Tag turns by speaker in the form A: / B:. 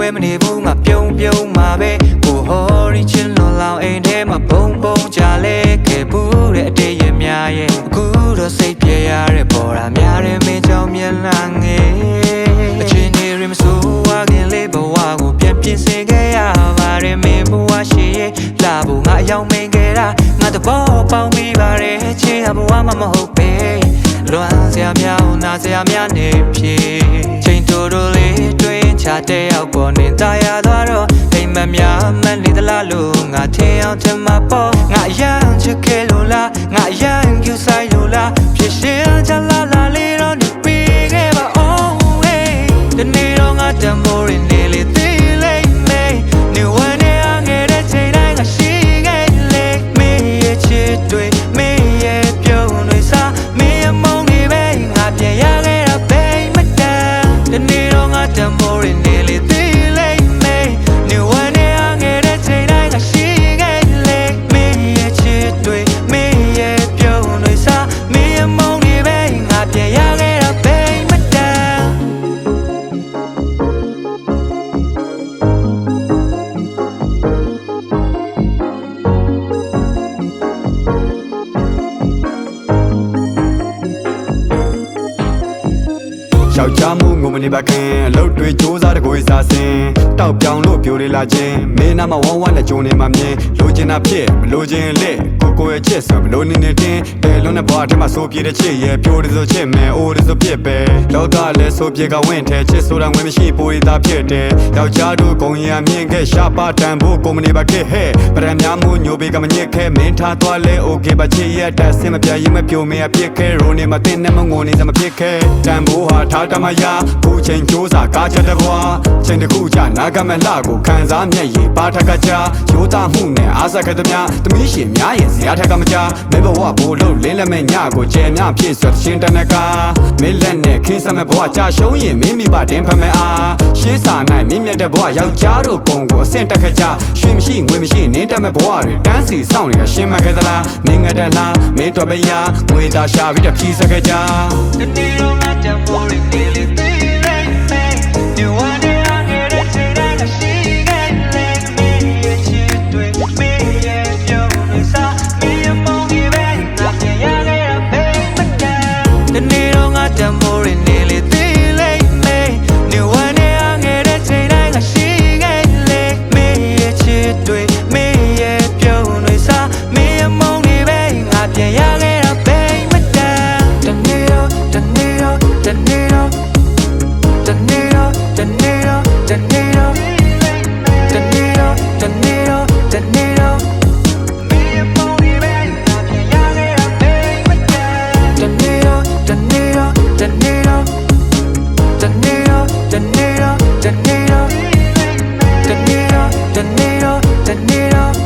A: ဲမနေဘူးငါပြုံးမှာပဲကိုဟော်ရီချင်းလွန်လောင်အိမ်ထဲမှာပုံကြလဲခဲ့ဘူးတဲ့အတေးရများရဲ့အခုတော့စိတ်ပြေရတဲ့ပေါ်တာများတယ်မင်းကြောင့်မျက်နှာငယ်အချင်းတွေရမဆိုးဝါခင်လေးဘဝကိုပြန်ပြင်ဆင်ခဲ့ရပါတယ်မင်းဘဝရှိရဲ့လာဖို့ငါအရောက်မင်းခဲ့တာငါတဘောပေါင်းပြီးပါတယ်ချစ်ရဘဝမှမဟုတ်ပဲလွမ်းစရာများနာစရာများနေပြေချိန်တိုလေးတွင်ချတဲ့ရောက်ပေါ်နေတာရသွားတော့အိမ်မများမှန်နေသလားလို့ငါထင်အောင်ထင်မှာပေါ့ငါရမ်းချစ်ခဲ့လို့လားငါရမ်းယူဆိုင်လို့လားဖြစ်ရှင်ချလာလေးတော့နေပြီးခဲ့ပါအောင်ဟေးဒီနေ့တော့ငါတမိုးရင်းနေလေသေးလေးမေးနေဝင်နေအငယ်တဲ့ချိန်တိုင်းငါရှိခဲ့လေမေးရဲ့ချစ်တွေမေးရဲ့ပြုံးတွေစားမေးရဲ့မုန်းတွေပဲငါပြန်ရခဲ့တာပဲမတန်ဒီနေ့တော့ငါတမိုးရင်းနေလေသေးလေးမေးနေဝင်နေအငယ်တဲ့ချိန်တိုင်းငါရှိခဲ့လေမေးရဲ့ချစ်တွေမေးရဲ့ပြုံးတွေစားမေးရဲ့မုန်းတွေပဲငါပြန်ရခဲ့တာပဲမတန်
B: ယောက်ျားမှုငုံမနေပါခင်အလုပ်တွေစူးစားတကိုယ်စားစင်တောက်ပြောင်လို့ပြိုလေလာခြင်းမင်းနာမဝမ်းဝမ်းနဲ့ကြုံနေမှမြင်လိုချင်တာဖြစ်မလိုချင်လက်ကိုရဲ့ချစ်ဆိုမလိုနေတင်းတဲလုံးနဲ့ဘွားထဲမှာဆိုပြေတဲ့ချစ်ရဲ့ပြိုတယ်ဆိုချစ်မယ်အိုးတယ်ဆိုဖြစ်ပဲလောကလည်းဆိုပြေကဝင့်ထဲချစ်ဆိုတာငွေမရှိပိုရသားဖြစ်တယ်ယောက်ျားတို့ဂုံရမြင့်ခဲ့ရှာပါတန်ဖို့ကိုမနေပါခဲ့ဟဲ့ပရံများမှုညိုပေကမညစ်ခဲ့မင်းထားသွားလဲโอเคပါချစ်ရဲ့တက်စင်မပြရင်မပြိုမရပြစ်ခဲ့ရိုနေမတင်နဲ့မငုံနေစမဖြစ်ခဲ့တန်ဖို့ဟာထားတမယာကိုချိန်စူးစားကားချက်တဲ့ဘွားချိန်တခုချနာကမလှကိုခံစားမျက်ရည်ပါထက်ကကြရိုးသားမှုနဲ့အားစခဲ့သမျှသမီးရှင်များရဲ့ဇရာထက်ကမကြမေဘဝဘို့လို့လင်းလက်မဲ့ညကိုကျဲများဖြစ်ဆွတ်ရှင်တနကမင်းလက်နဲ့ခင်းစမဲ့ဘဝကြာရှုံးရင်မင်းမိဘတင်ဖမဲ့အားရှေးစာနိုင်မင်းမြတ်တဲ့ဘဝယောက်ျားတို့ပုံကိုအဆင့်တက်ခကြရွှေမရှိငွေမရှိနင်းတက်မဲ့ဘဝတွေတန်းစီဆောင်နေတာရှင်းမှခဲ့သလားမင်းငတဲ့လားမင်းတော်ပရငွေသာရှာပြီးတော့ဖြီးစခဲ့ကြ
A: ဒီနေ့တော့ငါတမိုးရင်းနေလေသေးလေးမေးနေဝင်နေအငယ်တဲ့ချိန်တိုင်းငါရှိခဲ့လေမင်းရဲ့ချစ်တွေမင်းရဲ့ပြုံးတွေစားမင်းရဲ့မုန်းတွေပဲငါပြန်ရခဲ့တာပဲမတန်ဒီနေ့တော့ငါတမိုးရင်းနေလေသေးလေးမေးနေဝင်နေအငယ်တဲ့ချိန်တိုင်းငါရှိခဲ့လေမင်းရဲ့ချစ်တွေမင်းရဲ့ပြုံးတွေစားမင်းရဲ့မုန်းတွေပဲငါပြန်ရခဲ့တာပဲမတန်ဒီနေ့တော့ဒီနေ့တော့ဒီနေ့တော့ဒီနေ့တော့ဒီနေ့တော့ဒီနေ့တော့ဒီနေ့တော့ဒီနေ့တော့ဒီနေ့တော့မင်းရဲ့ပုံတွေပဲငါပြန်ရခဲ့တာပဲမတန်ဒီနေ့တော့ဒီနေ့တော့ဒီနေ့တော့ဒီနေ့တော့ဒီနေ့တော့ဒီနေ့တော့ဒီနေ့တော့ဒီနေ့တော့ဒီနေ့တော့